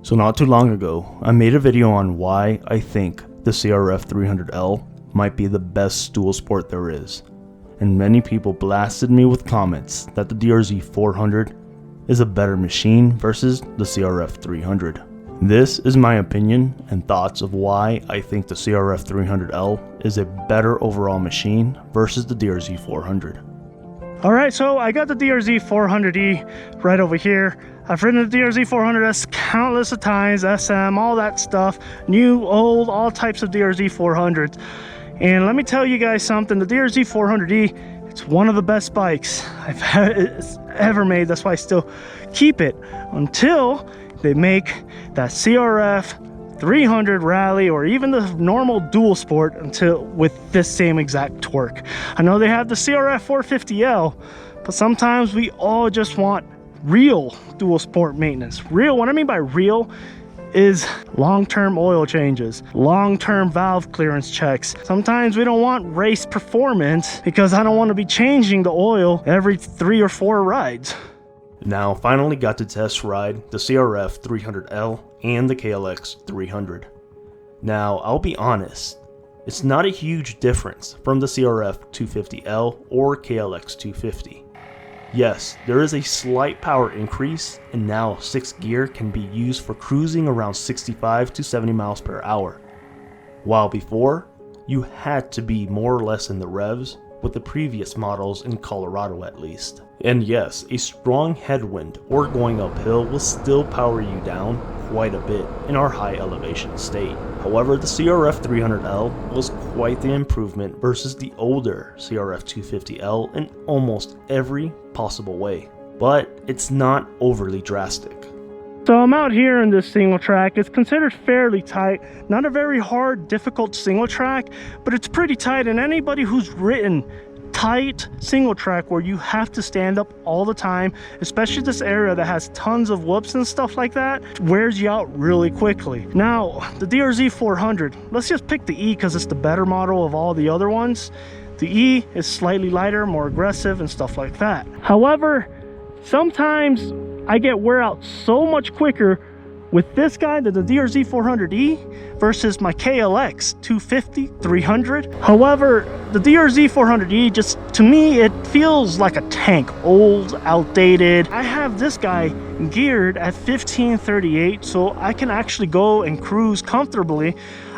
So not too long ago, I made a video on why I think the CRF300L might be the best dual sport there is, and many people blasted me with comments that the drz400 is a better machine versus the CRF300. This is my opinion and thoughts of why I think the CRF300L is a better overall machine versus the drz400. Alright, so I got the drz400E right over here. I've ridden the drz400S countless of times, SM, all that stuff, new, old, all types of drz400s. And let me tell you guys something, the drz400E, it's one of the best bikes I've ever made. That's why I still keep it until they make that CRF300 Rally or even the normal dual sport with this same exact torque. I know they have the CRF300L, but sometimes we all just want real dual sport maintenance. Real, what I mean by real is long-term oil changes, long-term valve clearance checks. Sometimes we don't want race performance because I don't want to be changing the oil every 3 or 4 rides. Now finally got to test ride the CRF300L and the KLX300. Now I'll be honest, it's not a huge difference from the CRF250L or KLX250. Yes, there is a slight power increase, and now 6th gear can be used for cruising around 65 to 70 miles per hour. While before, you had to be more or less in the revs with the previous models in Colorado at least. And yes, a strong headwind or going uphill will still power you down quite a bit in our high elevation state. However, the CRF300L was quite the improvement versus the older CRF250L in almost every possible way, but it's not overly drastic. So I'm out here in this single track. It's considered fairly tight, not a very hard, difficult single track, but it's pretty tight, and anybody who's ridden tight single track where you have to stand up all the time, especially this area that has tons of whoops and stuff like that, wears you out really quickly. Now the drz400, let's just pick the E because it's the better model of all the other ones. The E is slightly lighter, more aggressive and stuff like that. However, sometimes I get wear out so much quicker with this guy, the drz400E, versus my KLX 250, 300. However, the drz400E, just to me, it feels like a tank, old, outdated. I have this guy geared at 1538, so I can actually go and cruise comfortably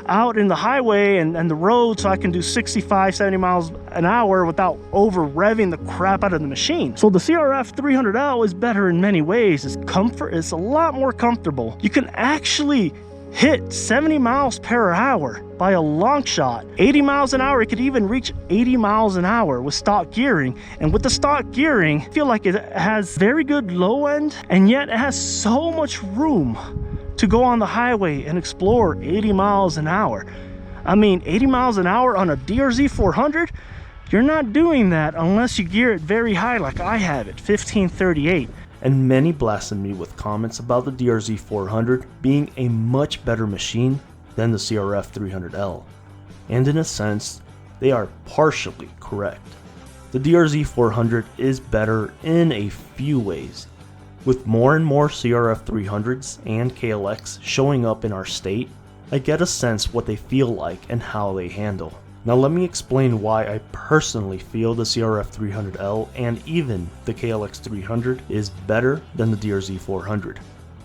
out in the highway and the road, so I can do 65, 70 miles an hour without over revving the crap out of the machine. So the CRF300L is better in many ways. It's a lot more comfortable. You can actually hit 70 miles per hour by a long shot. 80 miles an hour, it could even reach 80 miles an hour with stock gearing. And with the stock gearing, I feel like it has very good low end, and yet it has so much room to go on the highway and explore 80 miles an hour. I mean, 80 miles an hour on a drz400, you're not doing that unless you gear it very high like I have it, 1538. And many blasted me with comments about the drz400 being a much better machine than the CRF300L. And in a sense, they are partially correct. The drz400 is better in a few ways. With more and more CRF300s and KLX showing up in our state, I get a sense what they feel like and how they handle. Now let me explain why I personally feel the CRF300L and even the KLX300 is better than the drz400.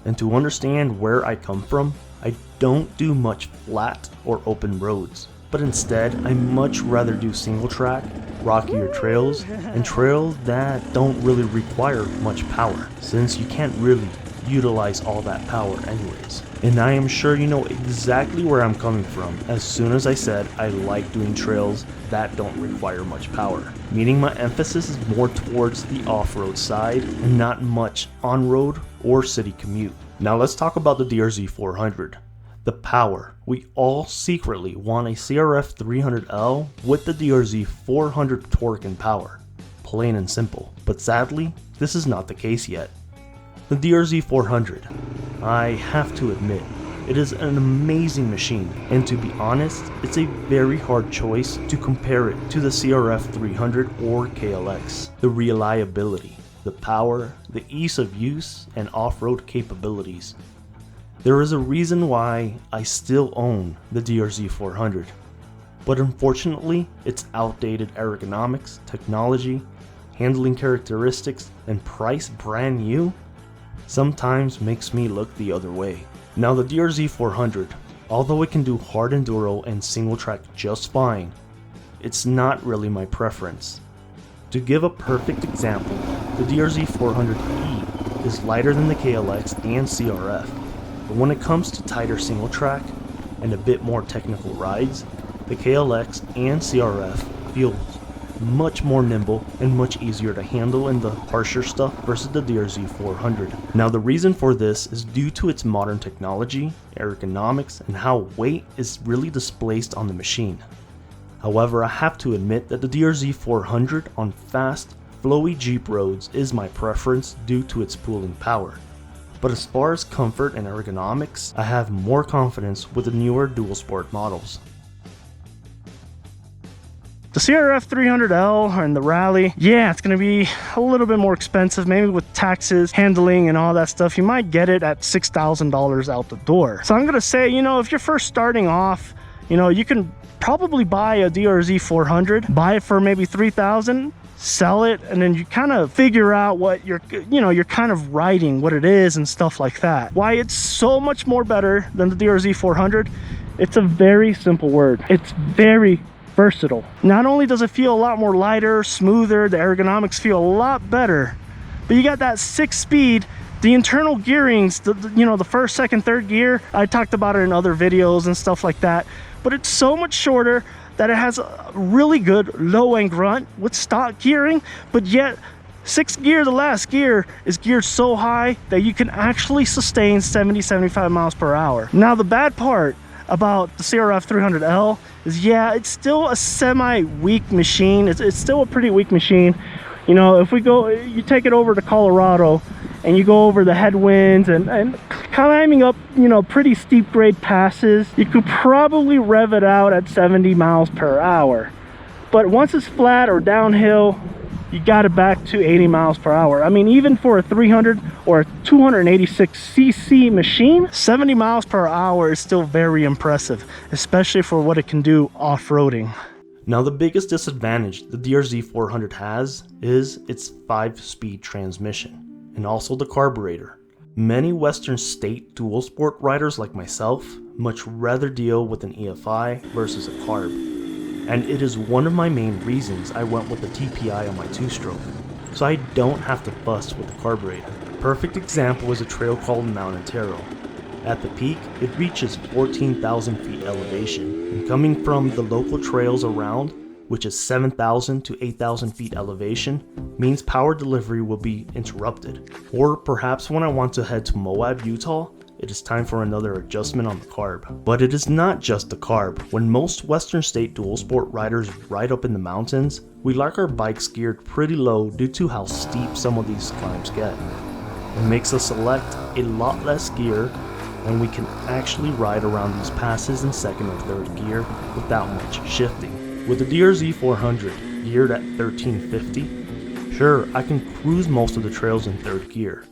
And to understand where I come from, I don't do much flat or open roads, but instead I much rather do single track, rockier trails, and trails that don't really require much power, since you can't really utilize all that power anyways. And I am sure you know exactly where I'm coming from as soon as I said I like doing trails that don't require much power, meaning my emphasis is more towards the off-road side and not much on-road or city commute. Now let's talk about the drz400. The power. We all secretly want a CRF300L with the drz400 torque and power. Plain and simple. But sadly, this is not the case yet. The drz400. I have to admit, it is an amazing machine, and to be honest, it's a very hard choice to compare it to the CRF300 or KLX. The reliability, the power, the ease of use, and off-road capabilities. There is a reason why I still own the drz400, but unfortunately its outdated ergonomics, technology, handling characteristics, and price brand new sometimes makes me look the other way. Now the drz400, although it can do hard enduro and single track just fine, it's not really my preference. To give a perfect example, the drz400E is lighter than the KLX and CRF, but when it comes to tighter single track and a bit more technical rides, the KLX and CRF feels much more nimble and much easier to handle in the harsher stuff versus the drz400. Now the reason for this is due to its modern technology, ergonomics, and how weight is really displaced on the machine. However, I have to admit that the drz400 on fast, flowy Jeep roads is my preference due to its pulling power. But as far as comfort and ergonomics, I have more confidence with the newer dual sport models. The CRF300L and the Rally, yeah, it's going to be a little bit more expensive, maybe with taxes, handling, and all that stuff. You might get it at $6,000 out the door. So I'm going to say, you know, if you're first starting off, you know, you can probably buy a drz400, buy it for maybe $3,000, sell it, and then you kind of figure out what you're kind of riding, what it is and stuff like that. Why it's so much more better than the drz400, it's a very simple word. It's very versatile. Not only does it feel a lot more lighter, smoother, the ergonomics feel a lot better, but you got that 6-speed, the internal gearings, the first, second, third gear. I talked about it in other videos and stuff like that, but it's so much shorter that it has a really good low end grunt with stock gearing, but yet 6th gear, the last gear, is geared so high that you can actually sustain 70-75 miles per hour. Now the bad part about the CRF300L is, yeah, it's still a semi-weak machine. It's still a pretty weak machine. You know, if you take it over to Colorado and you go over the headwinds and climbing up, you know, pretty steep grade passes, you could probably rev it out at 70 miles per hour. But once it's flat or downhill, you got it back to 80 miles per hour. I mean, even for a 300 or a 286cc machine, 70 miles per hour is still very impressive, especially for what it can do off-roading. Now the biggest disadvantage the drz400 has is its 5-speed transmission, and also the carburetor. Many Western state dual sport riders like myself much rather deal with an EFI versus a carb. And it is one of my main reasons I went with the TPI on my 2-stroke, so I don't have to fuss with the carburetor. Perfect example is a trail called Mount Antero. At the peak, it reaches 14,000 feet elevation, and coming from the local trails around, which is 7,000 to 8,000 feet elevation, means power delivery will be interrupted. Or perhaps when I want to head to Moab, Utah, it is time for another adjustment on the carb. But it is not just the carb. When most Western state dual sport riders ride up in the mountains, we like our bikes geared pretty low due to how steep some of these climbs get. It makes us select a lot less gear, and we can actually ride around these passes in 2nd or 3rd gear without much shifting. With the drz400 geared at 1350, sure, I can cruise most of the trails in 3rd gear.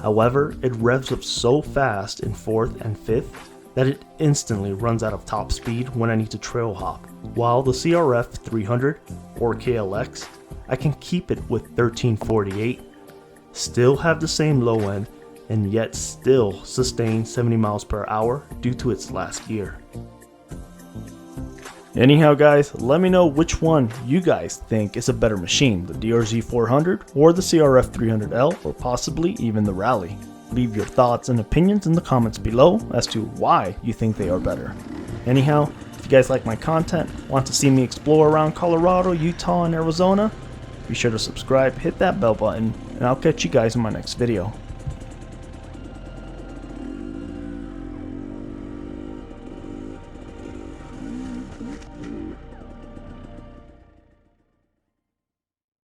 However, it revs up so fast in 4th and 5th that it instantly runs out of top speed when I need to trail hop. While the CRF300 or KLX, I can keep it with 1348, still have the same low end, and yet still sustain 70 miles per hour due to its last gear. Anyhow guys, let me know which one you guys think is a better machine, the drz400 or the CRF300L, or possibly even the Rally. Leave your thoughts and opinions in the comments below as to why you think they are better. Anyhow, if you guys like my content, want to see me explore around Colorado, Utah, and Arizona, be sure to subscribe, hit that bell button, and I'll catch you guys in my next video.